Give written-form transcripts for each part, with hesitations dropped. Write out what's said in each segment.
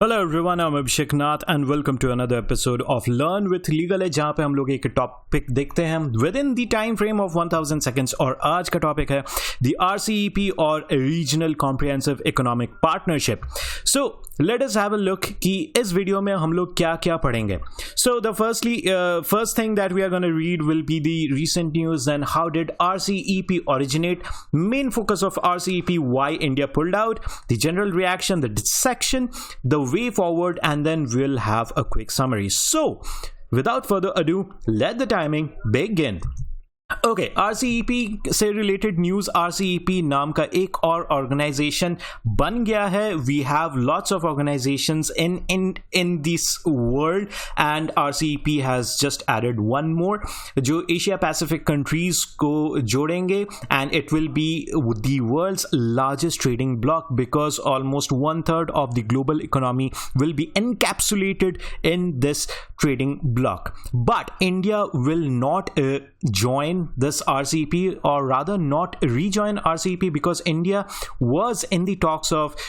Hello everyone, I am Abhishek Nath and welcome to another episode of learn with legal है, जहां पे हम लोग एक टॉपिक देखते हैं within the time frame of 1000 seconds. और आज का टॉपिक है द आरसीईपी और regional comprehensive economic partnership. So let us have a look कि इस वीडियो में हम लोग क्या क्या पढ़ेंगे। So the first thing that we are gonna read will be the recent news and how did RCEP originate, main focus of RCEP, why India pulled out, the general reaction, the dissection, the way forward, and then we'll have a quick summary. So without further ado, let the timing begin. Okay, RCEP से related news. RCEP नाम का एक और organisation बन गया है। We have lots of organisations in this world and RCEP has just added one more, जो Asia Pacific countries को जोड़ेंगे and it will be the world's largest trading bloc because almost 1/3 of the global economy will be encapsulated in this trading block. But India will not join this RCEP, or rather not rejoin RCEP, because India was in the talks of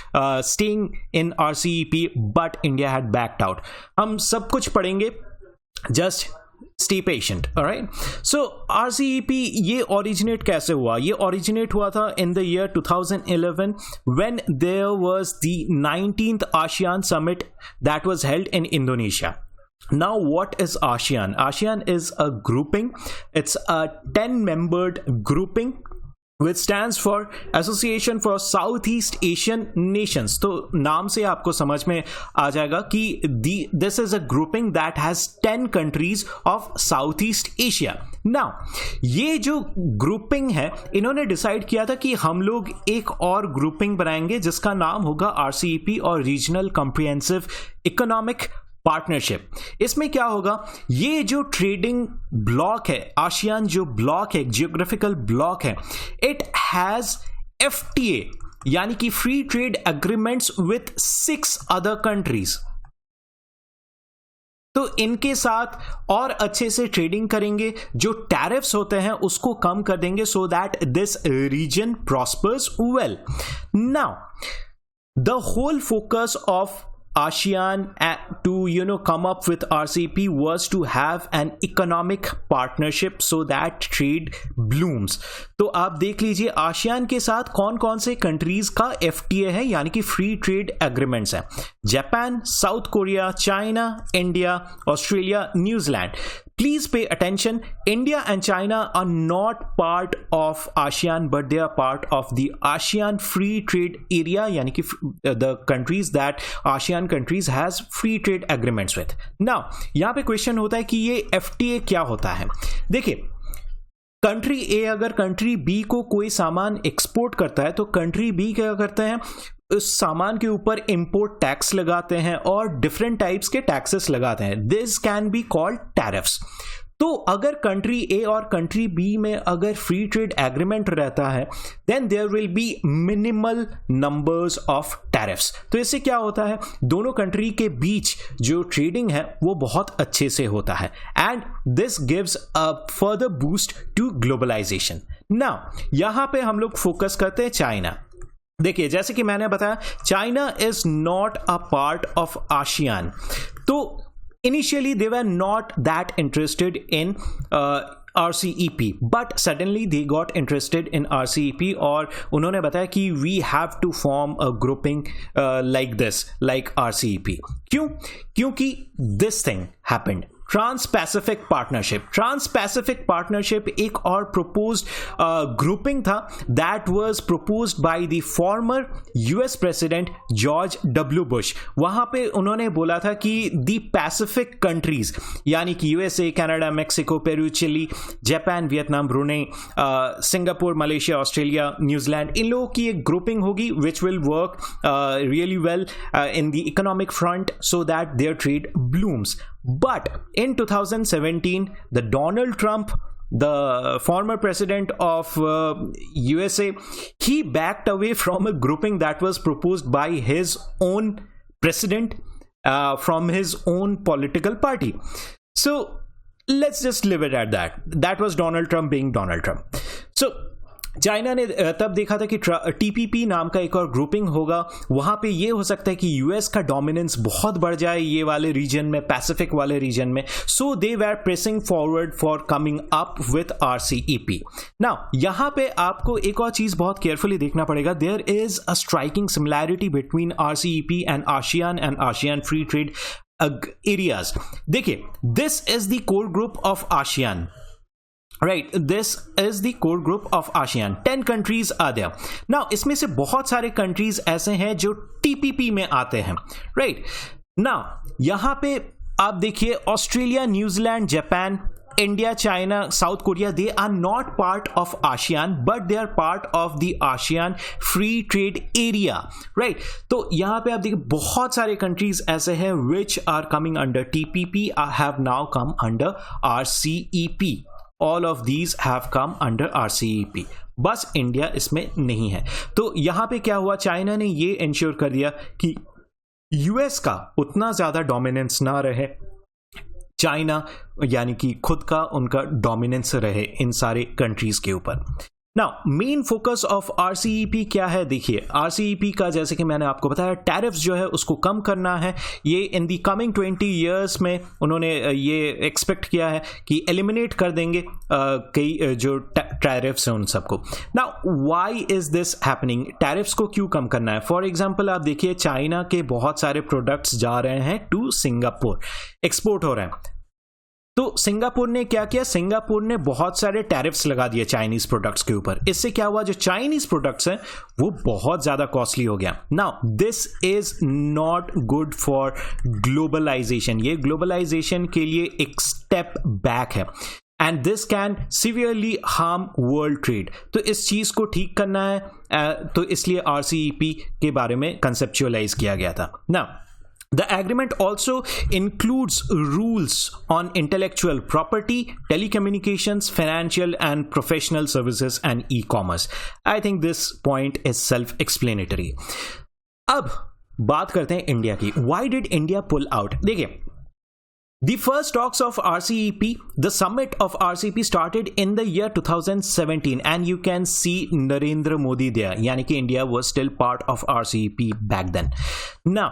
staying in RCEP, but India had backed out. हम सब कुछ पढ़ेंगे, just stay patient, alright? So RCEP ये originate कैसे हुआ? ये originate हुआ था in the year 2011 when there was the 19th ASEAN summit that was held in Indonesia. Now what is ASEAN? ASEAN is a grouping. It's a 10-membered grouping which stands for Association for Southeast Asian Nations. तो नाम से आपको समझ में आ जाएगा कि this is a grouping that has 10 countries of Southeast Asia. Now ये जो grouping है, इन्होंने डिसाइड किया था कि हम लोग एक और grouping बनाएंगे जिसका नाम होगा RCEP और Regional Comprehensive Economic पार्टनरशिप। इसमें क्या होगा, ये जो ट्रेडिंग ब्लॉक है, आसियान जो ब्लॉक है, जियोग्राफिकल ब्लॉक है, इट हैज एफटीए यानी कि free trade agreements with 6 other countries. तो इनके साथ और अच्छे से ट्रेडिंग करेंगे, जो टैरिफ्स होते हैं उसको कम कर देंगे, so that this region prospers well. Now the whole focus of ASEAN to come up with RCEP was to have an economic partnership so that trade blooms. तो आप देख लीजिए ASEAN के साथ कौन कौन से कंट्रीज का FTA है, यानी कि फ्री ट्रेड एग्रीमेंट्स हैं। Japan, south Korea, China, India, Australia, New Zealand. Please pay attention. India and China are not part of ASEAN, but they are part of the ASEAN Free Trade Area, यानी कि the countries that ASEAN countries has free trade agreements with. Now, यहाँ पे question होता है कि ये FTA क्या होता है। देखिए, कंट्री ए अगर कंट्री बी को कोई सामान एक्सपोर्ट करता है, तो कंट्री बी क्या करते हैं, उस सामान के ऊपर इंपोर्ट टैक्स लगाते हैं और डिफरेंट टाइप्स के टैक्सेस लगाते हैं। This can be called tariffs. तो अगर कंट्री ए और कंट्री बी में अगर फ्री ट्रेड एग्रीमेंट रहता है, then there will be minimal numbers of tariffs. तो इससे क्या होता है, दोनों कंट्री के बीच जो ट्रेडिंग है वो बहुत अच्छे से होता है and this gives a further boost to globalisation. Now यहां पे हम लोग फोकस करते हैं चाइना। देखिए, जैसे कि मैंने बताया, China is not a part of ASEAN. तो initially they were not that interested in RCEP, but suddenly they got interested in RCEP और उन्होंने बताया कि we have to form a grouping like this, like RCEP. क्यों? क्योंकि this thing happened. Trans-Pacific partnership. Trans-Pacific partnership एक और proposed grouping था that was proposed by the former US president George W Bush. वहां पे उन्होंने बोला था कि द पैसिफिक कंट्रीज यानी कि USA, Canada, Mexico, Peru, Chile, Japan, Vietnam, Brunei, Singapore, Malaysia, Australia, New Zealand, इन लोगों की एक ग्रुपिंग होगी which will work really well in the economic front so that their trade blooms. But in 2017, the Donald Trump, the former president of USA, he backed away from a grouping that was proposed by his own president from his own political party. So let's just leave it at that. That was Donald Trump being Donald Trump. So China ने तब देखा था कि TPP नाम का एक और grouping होगा, वहां पे ये हो सकता है कि यूएस का डोमिनेंस बहुत बढ़ जाए ये वाले रीजन में, पैसिफिक वाले रीजन में, so they were pressing forward for coming up with RCEP. Now यहां पे आपको एक और चीज बहुत केयरफुली देखना पड़ेगा, there is a striking similarity between RCEP and ASEAN free trade areas. देखिए, this is the core group of ASEAN, right, this is the core group of ASEAN, 10 countries are there now। इसमें से बहुत सारे countries ऐसे हैं जो TPP में आते हैं, right now। यहां पे आप देखिए Australia, New Zealand, Japan, India, China, South Korea, they are not part of ASEAN but they are part of the ASEAN free trade area, right. तो यहां पे आप देखिए बहुत सारे कंट्रीज ऐसे हैं which are coming under TPP, have now come under RCEP. All of these have come under RCEP, बस इंडिया इसमें नहीं है। तो यहां पे क्या हुआ, चाइना ने ये इंश्योर कर दिया कि यूएस का उतना ज्यादा डोमिनेंस ना रहे, चाइना यानी कि खुद का उनका डोमिनेंस रहे इन सारे कंट्रीज के ऊपर। Now main focus of RCEP क्या है, देखिए आरसीईपी का जैसे कि मैंने आपको बताया टैरिफ्स जो है उसको कम करना है। ये इन दी कमिंग 20 ईयर्स में उन्होंने ये एक्सपेक्ट किया है कि एलिमिनेट कर देंगे कई जो टैरिफ्स हैं उन सबको। Now why is this happening, tariffs को क्यों कम करना है? फॉर एग्जांपल आप देखिए चाइना के बहुत सारे प्रोडक्ट्स जा रहे हैं टू सिंगापुर, एक्सपोर्ट हो रहे हैं। तो सिंगापुर ने क्या किया, सिंगापुर ने बहुत सारे टैरिफ्स लगा दिए चाइनीज प्रोडक्ट्स के ऊपर। इससे क्या हुआ, जो चाइनीज प्रोडक्ट्स हैं वो बहुत ज्यादा कॉस्टली हो गया। Now this is not good for globalisation, ये ग्लोबलाइजेशन के लिए एक स्टेप बैक है and this can severely harm world trade. तो इस चीज को ठीक करना है, तो इसलिए आरसीईपी के बारे में कंसेप्चुअलाइज किया गया था। Now the agreement also includes rules on intellectual property, telecommunications, financial and professional services and e-commerce. I think this point is self-explanatory. अब बात करते हैं इंडिया की। Why did India pull out? देखिए, the first talks of RCEP, the summit of RCEP started in the year 2017 and you can see Narendra Modi there, यानी कि India was still part of RCEP back then. Now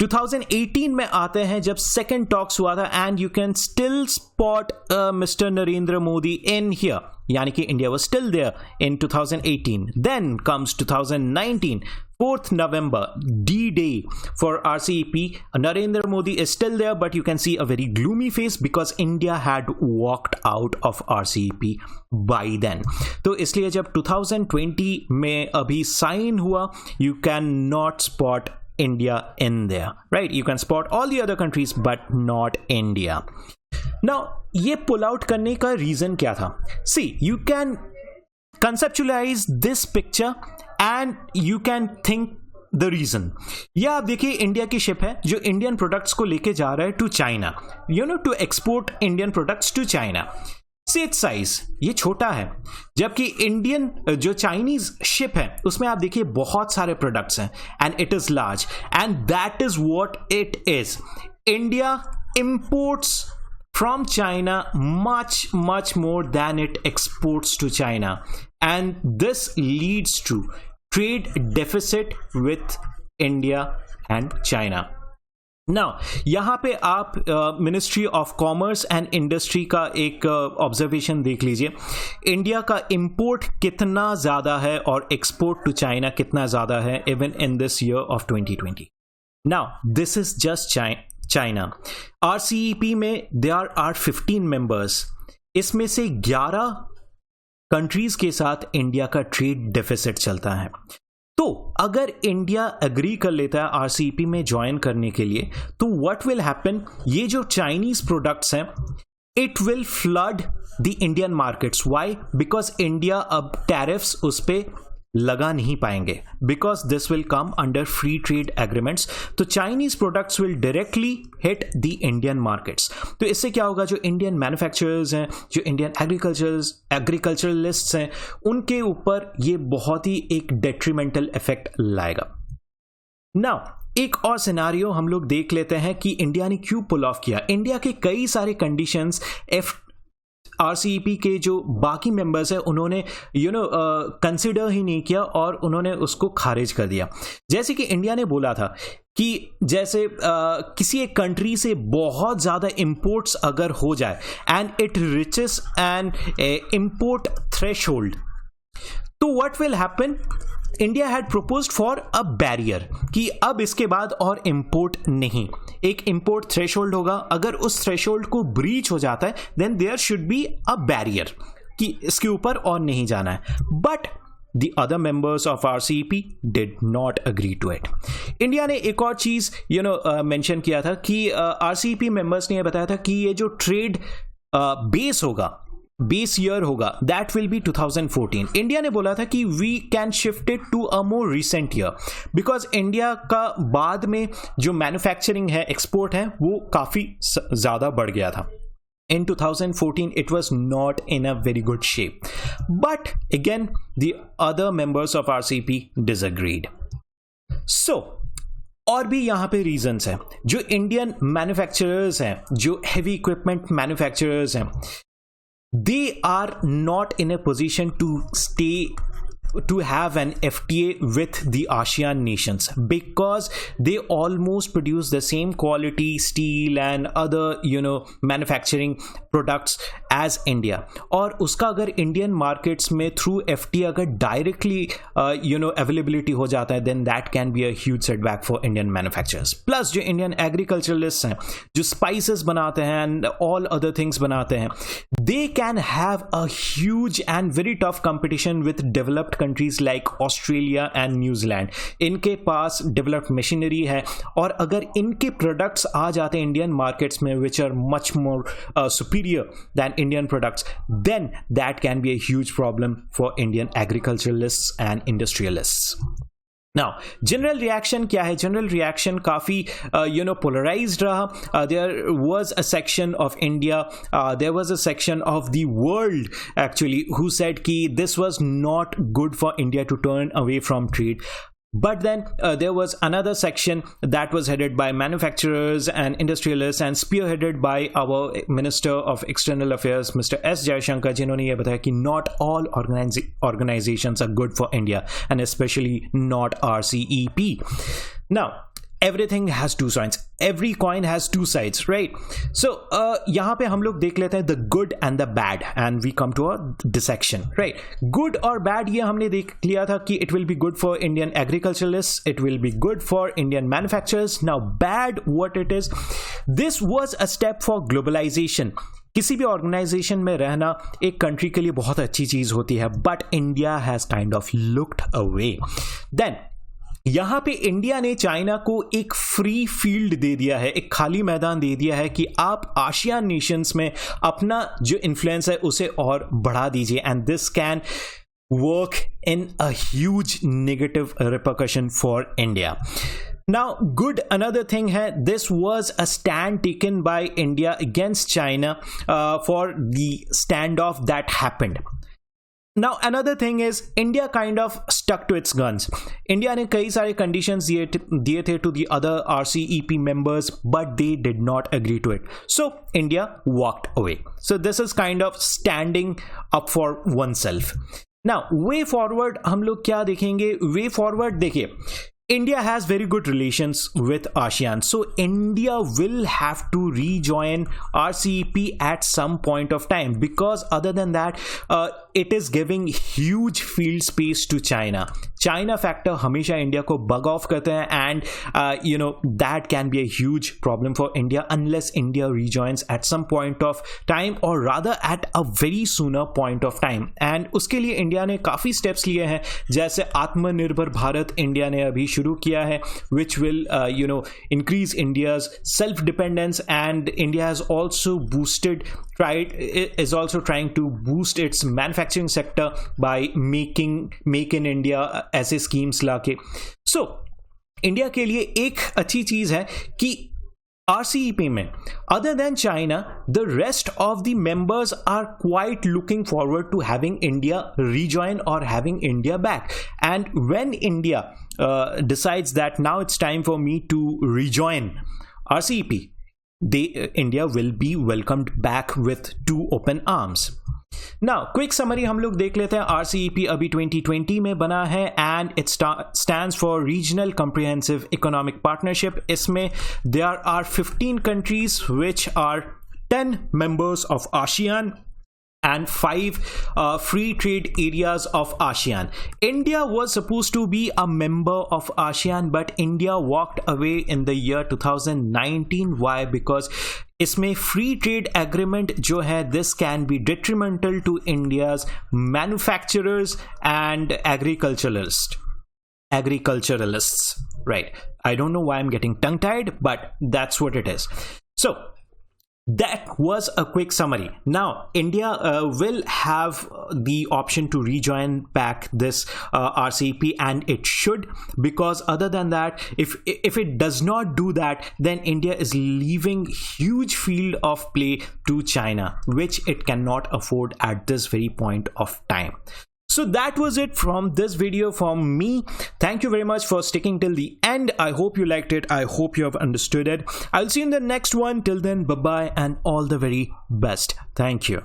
2018 में आते हैं जब second talks हुआ था and you can still spot mister Narendra Modi in here, यानी कि India was still there in 2018। Then comes 2019, 4th November, D-Day for RCEP. Narendra Modi is still there, but you can see a very gloomy face because India had walked out of RCEP by then. तो इसलिए जब 2020 में अभी sign हुआ, you cannot spot India in there, right? You can spot all the other countries but not India. Now ये pull out करने का reason क्या था? See, you can conceptualize this picture and you can think the reason. ये आप देखिए India की ship है जो इंडियन प्रोडक्ट्स को लेके जा रहा है to China, you know, to export Indian products to China. Set size ये छोटा है, जबकि इंडियन जो चाइनीज शिप है उसमें आप देखिए बहुत सारे प्रोडक्ट्स हैं and it is large and that is what it is. India imports from China much more than it exports to China and this leads to trade deficit with India and China. Now यहां पे आप ministry of commerce and industry का एक observation देख लीजिए। India का import कितना ज्यादा है और एक्सपोर्ट टू चाइना कितना ज्यादा है even in this year of 2020। Now this is just China. RCEP में देयर आर 15 मेंबर्स, इसमें से 11 कंट्रीज के साथ इंडिया का ट्रेड डेफिसिट चलता है। तो अगर इंडिया एग्री कर लेता है आरसीईपी में ज्वाइन करने के लिए, तो व्हाट विल हैपन, ये जो चाइनीज प्रोडक्ट्स हैं it will flood the Indian markets. Why? Because India अब टैरिफ्स उस पे लगा नहीं पाएंगे because this will come under free trade agreements. तो Chinese products will directly hit the Indian markets. तो इससे क्या होगा, जो इंडियन मैन्युफैक्चरर्स हैं, जो इंडियन एग्रीकल्चरलिस्ट्स हैं, उनके ऊपर ये बहुत ही एक डेट्रीमेंटल इफेक्ट लाएगा। नाउ एक और सिनारियो हम लोग देख लेते हैं कि इंडिया ने क्यों पुल ऑफ किया। इंडिया के कई सारे कंडीशंस RCEP के जो बाकी मेंबर्स हैं उन्होंने कंसिडर ही नहीं किया और उन्होंने उसको खारिज कर दिया। जैसे कि इंडिया ने बोला था कि जैसे किसी एक कंट्री से बहुत ज़्यादा इंपोर्ट्स अगर हो जाए and it reaches an import threshold, तो what will happen, India had proposed for a barrier कि अब इसके बाद और इंपोर्ट नहीं, एक इंपोर्ट थ्रेशोल्ड होगा, अगर उस थ्रेशोल्ड को ब्रीच हो जाता है then there should be a barrier कि इसके ऊपर और नहीं जाना है। But the other members of RCEP did not agree to it. India ने एक और चीज मेंशन किया था कि RCEP मेंबर्स ने यह बताया था कि ये जो ट्रेड बेस होगा, बेस ईयर होगा, दैट विल बी 2014। इंडिया ने बोला था कि we can shift it to a more recent year because India का बाद में जो मैन्युफैक्चरिंग है, एक्सपोर्ट है, वो काफी ज्यादा बढ़ गया था। In 2014 it was not in a very good shape, but again the other members of RCEP disagreed. So और भी यहाँ पे रीजंस हैं। जो इंडियन मैन्युफैक्चरर्स हैं, जो हेवी इक्विपमेंट मैन्युफैक्चरर्स हैं, they are not in a position to have an FTA with the ASEAN nations because they almost produce the same quality steel and other manufacturing products as India। और उसका अगर Indian markets में through FTA अगर directly availability हो जाता है then that can be a huge setback for Indian manufacturers। Plus जो Indian agriculturalist हैं, जो स्पाइसेस बनाते हैं and all other things बनाते हैं, they can have a huge and very tough competition with developed countries like Australia and New Zealand। इनके पास developed machinery है और अगर इनके प्रोडक्ट्स आ जाते हैं इंडियन मार्केट्स में which are much more superior than Indian products, then that can be a huge problem for Indian agriculturalists and industrialists। Now, general reaction क्या है? General reaction काफ़ी polarized रहा। There was a section of India, there was a section of the world actually who said कि this was not good for India to turn away from trade। But then there was another section that was headed by manufacturers and industrialists and spearheaded by our Minister of External Affairs, Mr. S. Jaishankar, जिन्होंने ये बताया कि not all organizations are good for India and especially not RCEP। Now, everything has two sides, every coin has two sides, right? So यहाँ पे हम लोग देख लेते हैं the good and the bad and we come to a dissection, right? Good और bad ये हमने देख लिया था कि it will be good for Indian agriculturalists, it will be good for Indian manufacturers। Now bad what it is, this was a step for globalization। किसी भी organisation में रहना एक कंट्री के लिए बहुत अच्छी चीज होती है, but India has kind of looked away. Then यहां पे इंडिया ने चाइना को एक फ्री फील्ड दे दिया है, एक खाली मैदान दे दिया है कि आप आसियान नेशंस में अपना जो इन्फ्लुएंस है उसे और बढ़ा दीजिए and this can work in a huge negative repercussion for India। Now, good, another thing है, this was a stand taken by India against China for the standoff that happened। Now another thing is India kind of stuck to its guns। India ने कई सारे conditions दिए थे to the other RCEP members but they did not agree to it, so India walked away। So this is kind of standing up for oneself। Now way forward हम लोग क्या देखेंगे? way forward देखिए, India has very good relations with ASEAN, so India will have to rejoin RCEP at some point of time because other than that it is giving huge field space to China। China factor हमेशा India को bug off करते हैं and that can be a huge problem for India unless India rejoins at some point of time or rather at a very sooner point of time। and उसके लिए India ने काफ़ी steps लिए हैं, जैसे आत्मनिर्भर भारत इंडिया ने अभी शुरू किया है which will increase India's self-dependence, and India has also is also trying to boost its manufacturing sector by make in India ऐसे schemes लाके। So इंडिया के लिए एक अच्छी चीज है कि RCEP में other than China the rest of the members are quite looking forward to having India rejoin or having India back, and when India decides that now it's time for me to rejoin RCEP, India will be welcomed back with 2 open arms. Now, quick summary हम लोग देख लेते हैं. RCEP अभी 2020 में बना है and it stands for Regional Comprehensive Economic Partnership. इसमें there are 15 countries which are 10 members of ASEAN and 5 free trade areas of ASEAN. India was supposed to be a member of ASEAN, but India walked away in the year 2019. Why? Because इसमें free trade agreement जो है, this can be detrimental to India's manufacturers and agriculturalists. Right. I don't know why I'm getting tongue-tied, but that's what it is. So that was a quick summary. Now, India will have the option to rejoin back this RCEP, and it should, because other than that, if it does not do that, then India is leaving huge field of play to China, which it cannot afford at this very point of time. So that was it from this video from me. Thank you very much for sticking till the end. I hope you liked it. I hope you have understood it. I'll see you in the next one. Till then, bye-bye and all the very best. Thank you.